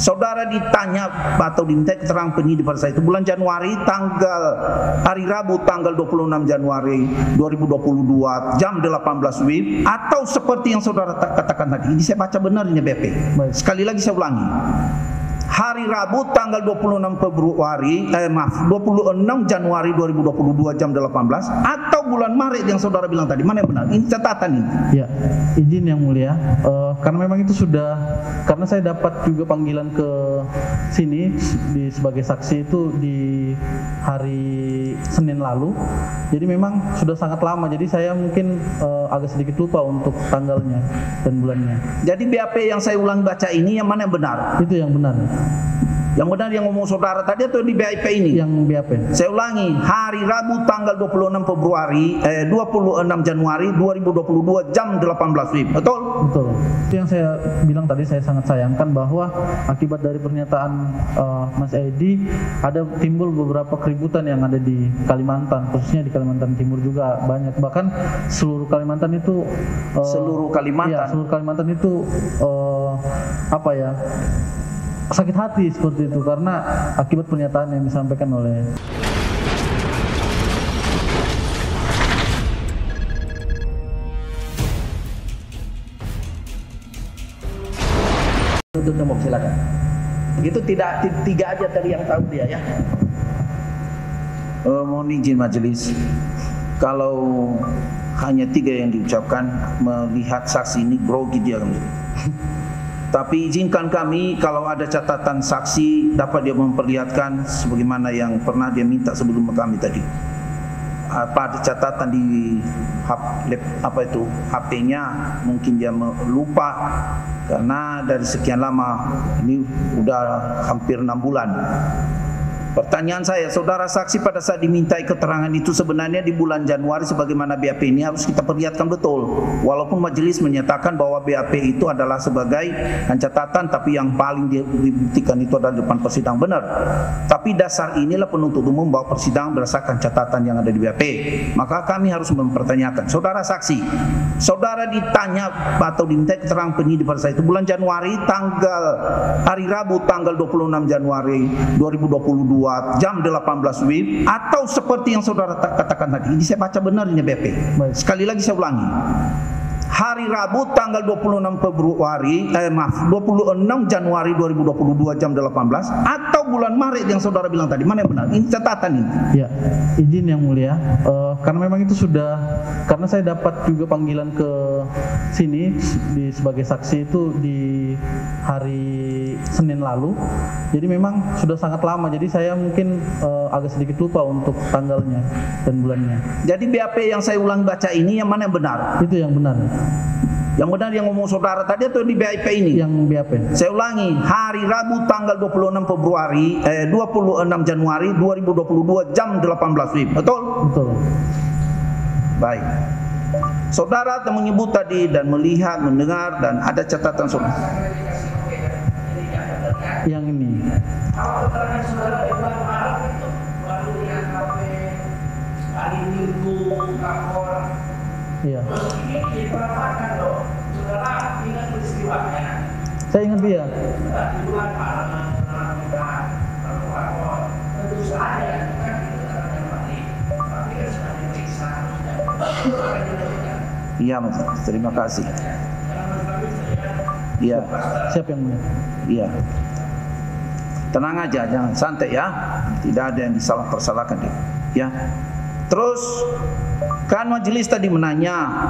Saudara ditanya atau diminta keterangan penyidik pada saat itu bulan Januari hari Rabu tanggal 26 Januari 2022 jam 18 WIB atau seperti yang saudara katakan tadi. Ini saya baca benar ini BP. Sekali lagi saya ulangi. Hari Rabu tanggal 26 Januari 2022 jam 18 atau bulan Maret yang saudara bilang tadi. Mana yang benar? Ini catatan ini. Ya, izin yang mulia. Karena memang itu sudah, karena saya dapat juga panggilan ke sini sebagai saksi itu di hari Senin lalu. Jadi memang sudah sangat lama. Jadi saya mungkin agak sedikit lupa untuk tanggalnya dan bulannya. Jadi BAP yang saya ulang baca ini yang mana yang benar? Itu yang benar. Yang benar yang ngomong saudara tadi atau di BAP ini? Yang BAP. Saya ulangi, hari Rabu tanggal 26 Januari 2022 jam 18 WIB. Betul? Betul. Itu yang saya bilang tadi, saya sangat sayangkan bahwa akibat dari pernyataan Mas Edi ada timbul beberapa keributan yang ada di Kalimantan, khususnya di Kalimantan Timur juga banyak. Bahkan seluruh Kalimantan itu seluruh Kalimantan. Ya, seluruh Kalimantan itu sakit hati seperti itu karena akibat pernyataan yang disampaikan oleh umum. Silakan. Itu tiga aja dari yang tahu dia ya. Mohon izin majelis, kalau hanya 3 yang diucapkan, melihat saksi ini grogi dia. Tapi izinkan kami kalau ada catatan saksi dapat dia memperlihatkan sebagaimana yang pernah dia minta sebelum kami tadi. Ada catatan di HP-nya, mungkin dia lupa karena dari sekian lama, ini udah hampir 6 bulan. Pertanyaan saya, saudara saksi pada saat dimintai keterangan itu sebenarnya di bulan Januari sebagaimana BAP ini harus kita perlihatkan betul. Walaupun majelis menyatakan bahwa BAP itu adalah sebagai catatan, tapi yang paling dibuktikan itu adalah depan persidangan, benar. Tapi dasar inilah penuntut umum bahwa persidangan berdasarkan catatan yang ada di BAP. Maka kami harus mempertanyakan, saudara saksi, saudara ditanya atau diminta keterangan penyidik pada saat itu bulan Januari hari Rabu tanggal 26 Januari 2022 jam 18 WIB atau seperti yang saudara katakan tadi. Ini saya baca benar ini BP. Sekali lagi saya ulangi. Hari Rabu tanggal 26 Januari 2022 jam 18 atau bulan Maret yang saudara bilang tadi. Mana yang benar? Ini catatan ini. Ya, izin yang mulia. Karena memang itu sudah, karena saya dapat juga panggilan ke sini sebagai saksi itu di hari Senin lalu. Jadi memang sudah sangat lama. Jadi saya mungkin agak sedikit lupa untuk tanggalnya dan bulannya. Jadi BAP yang saya ulang baca ini yang mana yang benar? Itu yang benar. Yang benar yang ngomong saudara tadi atau di BAP ini? Yang BAP. Saya ulangi, hari Rabu tanggal 26 Januari 2022 jam 18 WIB. Betul? Betul. Baik. Saudara menyebut tadi dan melihat, mendengar dan ada catatan saudara. Yang ini. Kalau keterangan saudara di bulan Maret itu baru lihat HP, hari Minggu, lapor. Iya. Terus ini diperapkan loh, saudara ingat peristiwanya. Saya ingat dia. Di bulan Maret, saudara minta lapor. Tentu saja kan itu keterangan balik, tapi kan sudah diperiksa, Iya Mas, terima kasih. Iya. Siap yang mulia. Iya. Tenang aja, jangan santai ya. Tidak ada yang disalah-persalahkan dia. Ya. Terus kan majelis tadi menanya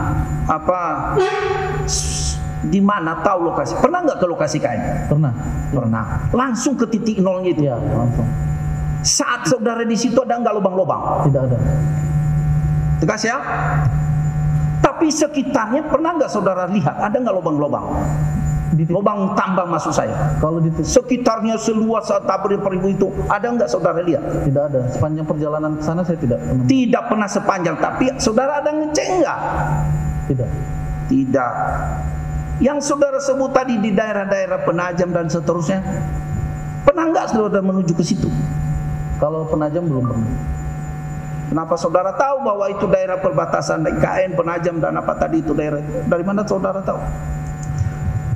di mana tahu lokasi? Pernah nggak ke lokasi KM? Pernah. Pernah. Langsung ke titik nolnya itu. Iya, langsung. Saat saudara di situ ada nggak lubang-lubang? Tidak ada. Tegas ya. Tapi sekitarnya pernah nggak saudara lihat ada nggak lubang-lubang? Lubang tambang maksud saya. Kalau di sekitarnya seluas tabir peribu itu ada nggak saudara lihat? Tidak ada. Sepanjang perjalanan ke sana saya tidak pernah. Tidak pernah sepanjang. Tapi saudara ada ngecek nggak? Tidak. Tidak. Yang saudara sebut tadi di daerah-daerah Penajam dan seterusnya, pernah nggak saudara menuju ke situ? Kalau Penajam belum pernah. Kenapa saudara tahu bahwa itu daerah perbatasan IKN, Penajam dan apa tadi itu daerah? Dari mana saudara tahu?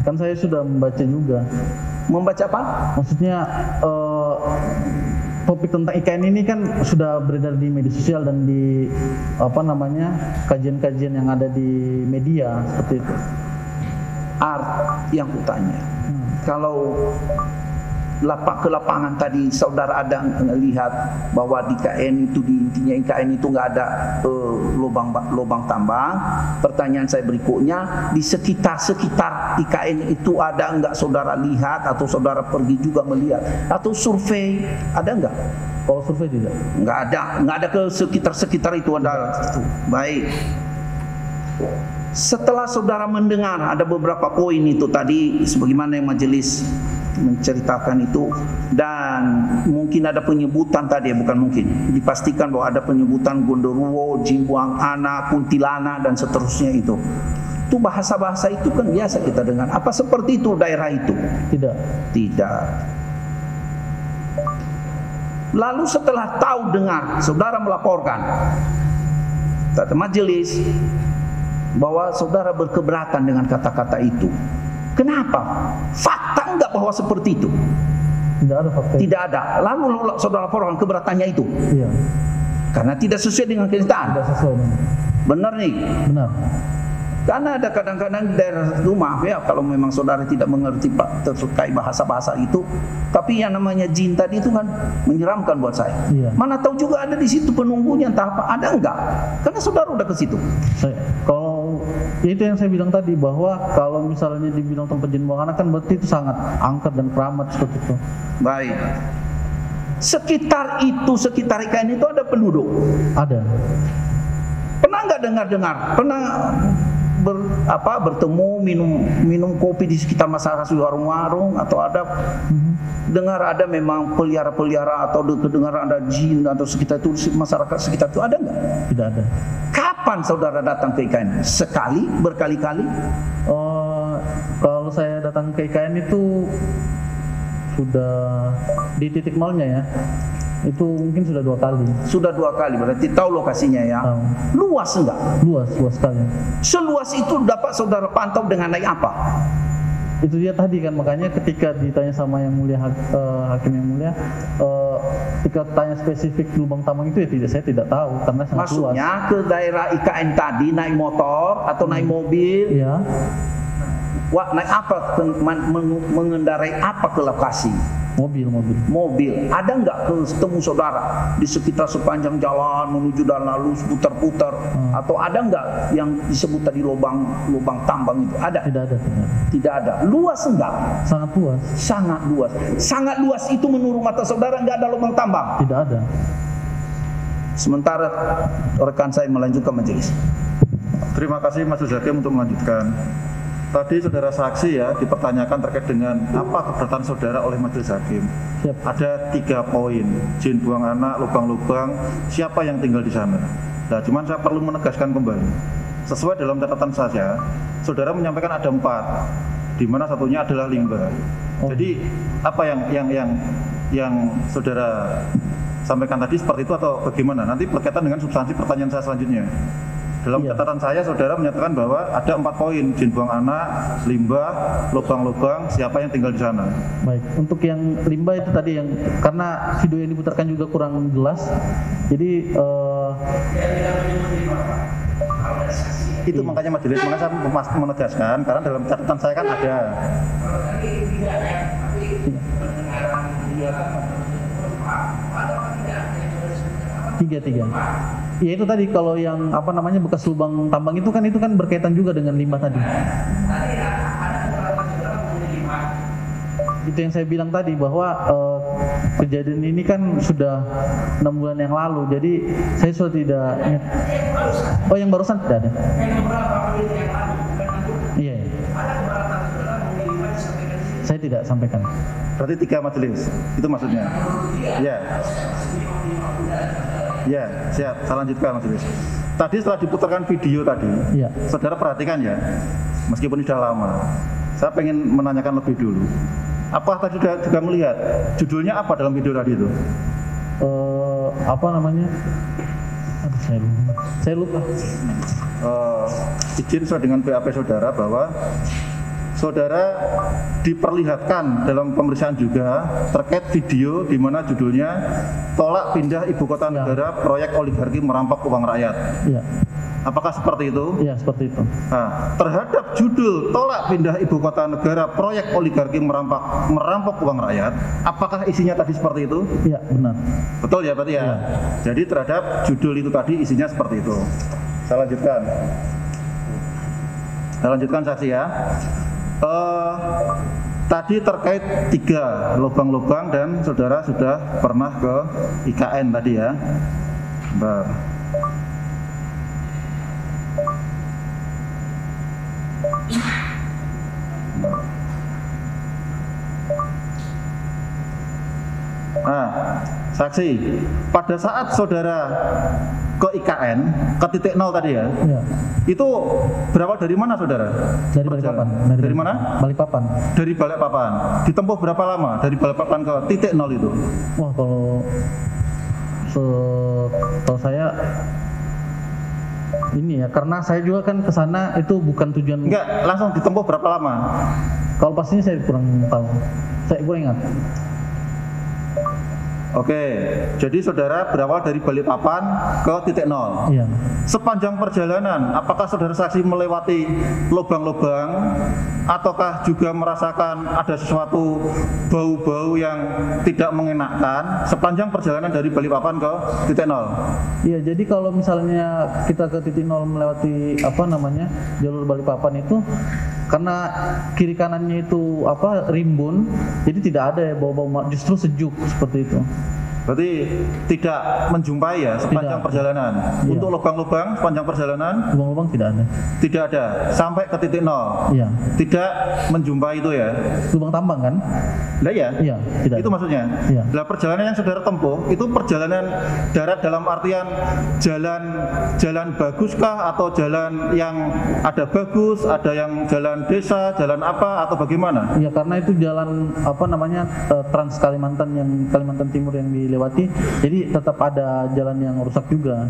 Kan saya sudah membaca juga Membaca apa? Maksudnya topik tentang IKN ini kan sudah beredar di media sosial dan di kajian-kajian yang ada di media seperti itu. Yang kutanya, kalau ke lapangan tadi saudara ada melihat bahwa di IKN itu, di intinya IKN itu nggak ada lubang tambang. Pertanyaan saya berikutnya, di sekitar IKN itu ada nggak saudara lihat atau saudara pergi juga melihat atau survei, ada nggak? Kalau survei tidak? Nggak ada ke sekitar itu ada. Baik. Setelah saudara mendengar ada beberapa poin itu tadi, sebagaimana yang majelis menceritakan itu, dan mungkin ada penyebutan tadi, bukan mungkin, dipastikan bahwa ada penyebutan Gondoruo, Jimbuang Ana, Kuntilana dan seterusnya itu bahasa-bahasa itu kan biasa kita dengar. Apa seperti itu daerah itu? Tidak. Lalu setelah tahu dengar, saudara melaporkan kata majelis bahwa saudara berkeberatan dengan kata-kata itu. Kenapa? Fakta enggak bahwa seperti itu? Tidak ada fakta. Tidak ada. Lalu saudara laporkan keberatannya itu? Iya. Karena tidak sesuai dengan kenyataan. Tidak sesuai. Benar nih? Benar. Karena ada kadang-kadang di daerah itu, maaf ya kalau memang saudara tidak mengerti terkait bahasa-bahasa itu, tapi yang namanya jin tadi itu kan menyeramkan buat saya. Iya. Mana tahu juga ada di situ penunggunya, entah apa, ada enggak? Karena saudara udah ke situ. Kalau itu yang saya bilang tadi, bahwa kalau misalnya dibilang tempat jin buang anak kan berarti itu sangat angker dan keramat seperti itu. Baik. Sekitar IKN itu ada penduduk? Ada. Pernah nggak dengar? Pernah bertemu minum kopi di sekitar masyarakat di warung-warung, atau ada dengar ada memang pelihara atau dengar ada jin atau sekitar itu, masyarakat sekitar itu, ada nggak? Tidak ada. Kapan saudara datang ke IKN? Sekali, berkali-kali? Kalau saya datang ke IKN itu sudah di titik nolnya ya. Itu mungkin sudah 2 kali. Sudah 2 kali, berarti tahu lokasinya ya. Tahu. Luas enggak? Luas sekali. Seluas itu dapat saudara pantau dengan naik apa? Itu dia tadi kan, makanya ketika ditanya sama yang mulia hakim yang mulia, ketika tanya spesifik lubang tambang itu ya saya tidak tahu karena sangat luas. Maksudnya ke daerah IKN tadi naik motor atau naik mobil? Iya. Wah, naik apa? Mengendarai apa ke lokasi? Mobil. Ada nggak ketemu saudara di sekitar sepanjang jalan menuju dan lalu putar-putar? Atau ada nggak yang disebut tadi lubang tambang itu? Ada? Tidak ada. Luas enggak? Sangat luas. Sangat luas itu menurut mata saudara nggak ada lubang tambang? Tidak ada. Sementara rekan saya melanjutkan majelis. Terima kasih Mas Hakim untuk melanjutkan. Tadi saudara saksi ya dipertanyakan terkait dengan apa keberatan saudara oleh majelis hakim. Siap. Ada 3 poin, jin buang anak, lubang-lubang, siapa yang tinggal di sana. Nah, cuman saya perlu menegaskan kembali. Sesuai dalam catatan saya, saudara menyampaikan ada 4, di mana satunya adalah limbah. Jadi apa yang saudara sampaikan tadi seperti itu atau bagaimana? Nanti berkaitan dengan substansi pertanyaan saya selanjutnya. Dalam catatan saya, saudara menyatakan bahwa ada 4 poin, jin buang anak, limbah, lubang-lubang, siapa yang tinggal di sana. Baik, untuk yang limbah itu tadi yang karena video yang diputarkan juga kurang jelas, jadi itu makanya majelis, makanya saya menegaskan karena dalam catatan saya kan ada. Tiga. Ya itu tadi kalau yang bekas lubang tambang itu kan berkaitan juga dengan limbah tadi. Itu yang saya bilang tadi bahwa kejadian ini kan sudah 6 bulan yang lalu, jadi saya sudah tidak ingat. Oh, yang barusan tidak ada. Iya. Saya tidak sampaikan. Berarti 3 majelis, itu maksudnya? Ya. Ya, siap. Saya lanjutkan majelis. Tadi setelah diputarkan video tadi, ya. Saudara perhatikan ya, meskipun sudah lama. Saya pengen menanyakan lebih dulu. Apa tadi juga melihat judulnya apa dalam video tadi itu? Saya lupa. Izin sesuai dengan BAP saudara bahwa saudara diperlihatkan dalam pemeriksaan juga terkait video di mana judulnya tolak pindah ibu kota negara proyek oligarki merampok uang rakyat. Ya. Apakah seperti itu? Iya, seperti itu. Nah, terhadap judul tolak pindah ibu kota negara proyek oligarki merampok uang rakyat, apakah isinya tadi seperti itu? Iya, benar. Betul ya berarti ya? Iya. Jadi terhadap judul itu tadi isinya seperti itu. Saya lanjutkan saksi ya. Tadi terkait 3 lubang-lubang dan saudara sudah pernah ke IKN tadi ya. Bentar. Nah, saksi, pada saat saudara ke IKN, ke titik 0 tadi ya, Iya. itu berawal dari mana saudara? Dari Balikpapan. Dari mana? Balikpapan. Dari Balikpapan. Ditempuh berapa lama dari Balikpapan ke titik 0 itu? Wah, kalau setahu saya ini ya, karena saya juga kan ke sana itu bukan tujuan. Enggak, langsung ditempuh berapa lama? Kalau pastinya saya kurang tahu. Saya kurang ingat. Oke, jadi saudara berawal dari Balikpapan ke titik 0. Iya. Sepanjang perjalanan, apakah saudara saksi melewati lubang-lubang ataukah juga merasakan ada sesuatu bau-bau yang tidak mengenakkan sepanjang perjalanan dari Balikpapan ke titik 0? Iya, jadi kalau misalnya kita ke titik 0 melewati jalur Balikpapan itu, karena kiri kanannya itu rimbun, jadi tidak ada ya bau-bau, justru sejuk seperti itu. Berarti tidak menjumpai ya sepanjang Tidak. perjalanan. Iya. Untuk lubang-lubang sepanjang perjalanan Lubang-lubang tidak ada. tidak ada sampai ke titik 0. Iya. Tidak menjumpai itu ya. Lubang tambang kan? Lah ya? Iya, tidak. Itu maksudnya. Iya. Lah perjalanan yang saudara tempuh itu perjalanan darat dalam artian jalan baguskah atau jalan yang ada bagus, ada yang jalan desa, jalan apa atau bagaimana? Iya, karena itu jalan Trans Kalimantan, yang Kalimantan Timur yang dilewati, jadi tetap ada jalan yang rusak juga.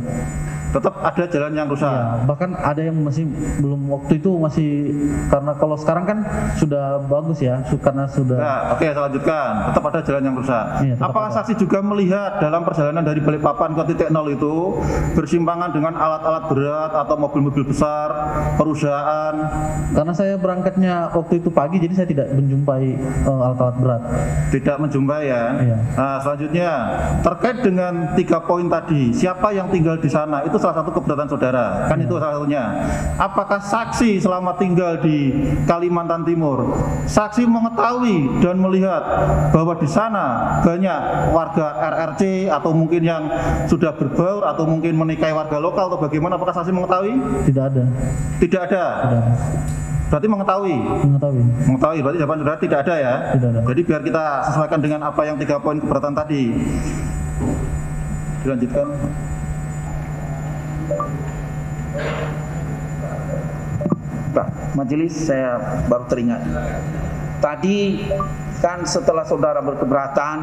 Tetap ada jalan yang rusak. Iya, bahkan ada yang masih belum, waktu itu masih, karena kalau sekarang kan sudah bagus ya, karena sudah. Nah, oke, saya lanjutkan. Tetap ada jalan yang rusak. Iya, tetap Apakah ada. saksi juga melihat dalam perjalanan dari Balikpapan ke titik 0 itu bersimpangan dengan alat-alat berat atau mobil-mobil besar, perusahaan? Karena saya berangkatnya waktu itu pagi, jadi saya tidak menjumpai alat-alat berat. Tidak menjumpai ya. Iya. Nah, selanjutnya terkait dengan 3 poin tadi, siapa yang tinggal di sana? Itu salah satu keberatan saudara, kan itu salah satunya. Apakah saksi selama tinggal di Kalimantan Timur, saksi mengetahui dan melihat bahwa di sana banyak warga RRC atau mungkin yang sudah berbaur atau mungkin menikahi warga lokal atau bagaimana? Apakah saksi mengetahui? Tidak ada. Tidak ada. Tidak ada. Berarti mengetahui. Mengetahui, berarti jawaban saudara tidak ada ya? Tidak ada. Jadi biar kita sesuaikan dengan apa yang 3 poin keberatan tadi. Dilanjutkan. Pak, majelis, saya baru teringat. Tadi kan setelah saudara berkeberatan,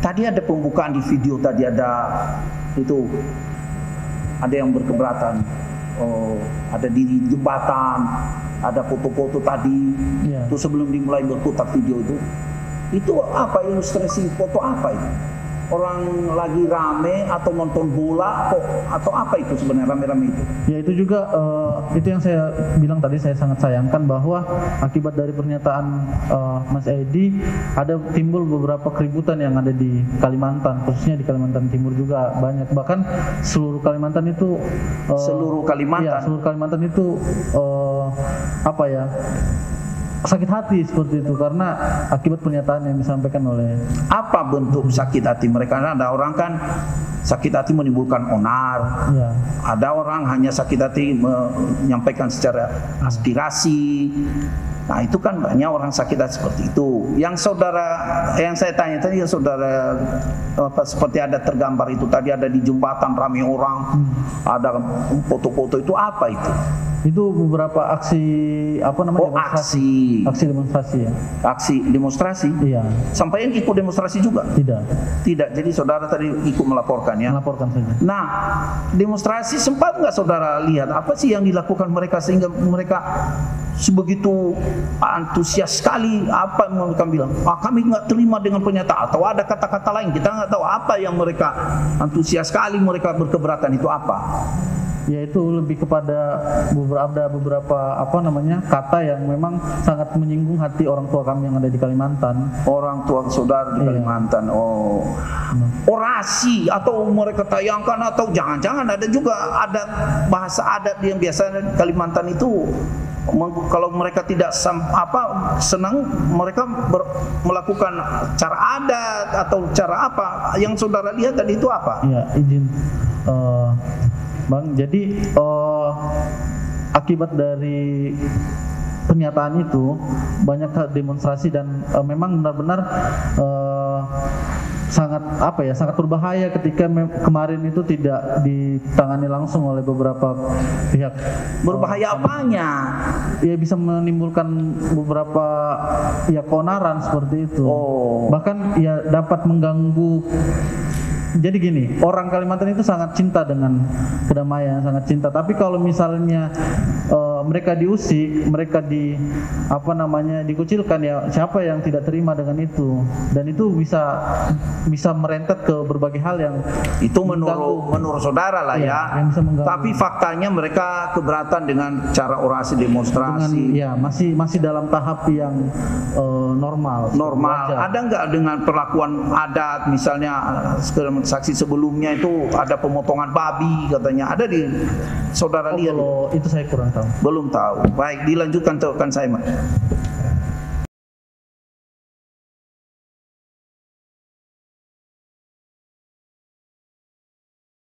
tadi ada pembukaan di video, tadi ada itu, ada yang berkeberatan. Oh, ada di jembatan, ada foto-foto tadi. Iya. Itu sebelum dimulai berputar video itu apa, ilustrasi foto apa itu? Orang lagi rame atau nonton bola kok, atau apa itu sebenarnya rame-rame itu? Ya, itu juga itu yang saya bilang tadi, saya sangat sayangkan bahwa akibat dari pernyataan Mas Edi ada timbul beberapa keributan yang ada di Kalimantan, khususnya di Kalimantan Timur juga banyak, bahkan seluruh Kalimantan itu Seluruh Kalimantan? Iya, seluruh Kalimantan itu sakit hati seperti itu karena akibat pernyataan yang disampaikan oleh. Apa bentuk sakit hati mereka? Karena ada orang kan sakit hati menimbulkan onar, Ya. ada orang hanya sakit hati menyampaikan secara aspirasi. Nah, itu kan banyak orang sakit hati seperti itu. Yang saya tanya tadi, saudara seperti ada tergambar itu tadi, ada di jembatan ramai orang, ada foto-foto, itu apa itu? Itu beberapa aksi demonstrasi. Aksi demonstrasi ya. Aksi demonstrasi? Iya. Sampai yang ikut demonstrasi juga? Tidak. Tidak. Jadi saudara tadi ikut melaporkan ya? Melaporkan saja. Nah, demonstrasi sempat nggak saudara lihat apa sih yang dilakukan mereka sehingga mereka sebegitu antusias sekali. Apa yang mereka bilang? Kami nggak terima dengan pernyataan, atau ada kata-kata lain, kita nggak tahu apa yang mereka antusias sekali, mereka berkeberatan itu apa. Yaitu lebih kepada beberapa kata yang memang sangat menyinggung hati orang tua kami yang ada di Kalimantan. Orang tua saudara di Kalimantan. Oh, orasi atau mereka tayangkan, atau jangan-jangan ada juga ada bahasa adat yang biasa di Kalimantan itu. Kalau mereka tidak senang, mereka melakukan cara adat atau cara apa yang saudara lihat tadi itu apa? Iya, izin Bang, jadi akibat dari pernyataan itu banyak demonstrasi dan memang benar-benar sangat berbahaya ketika kemarin itu tidak ditangani langsung oleh beberapa pihak. Berbahaya apanya? Ya bisa menimbulkan beberapa keonaran seperti itu. Bahkan ya dapat mengganggu. Jadi gini, orang Kalimantan itu sangat cinta dengan kedamaian, sangat cinta. Tapi kalau misalnya mereka diusik, mereka dikucilkan, ya siapa yang tidak terima dengan itu? Dan itu bisa merentet ke berbagai hal yang itu menurut saudara lah ya. Yang bisa mengganggu. Tapi faktanya mereka keberatan dengan cara orasi demonstrasi. Masih dalam tahap yang normal. Wajar. Ada nggak dengan perlakuan adat, misalnya saksi sebelumnya itu ada pemotongan babi katanya, ada di saudara lihat? Kalau itu saya kurang tahu. Belum tahu. Baik, dilanjutkan rekan saya.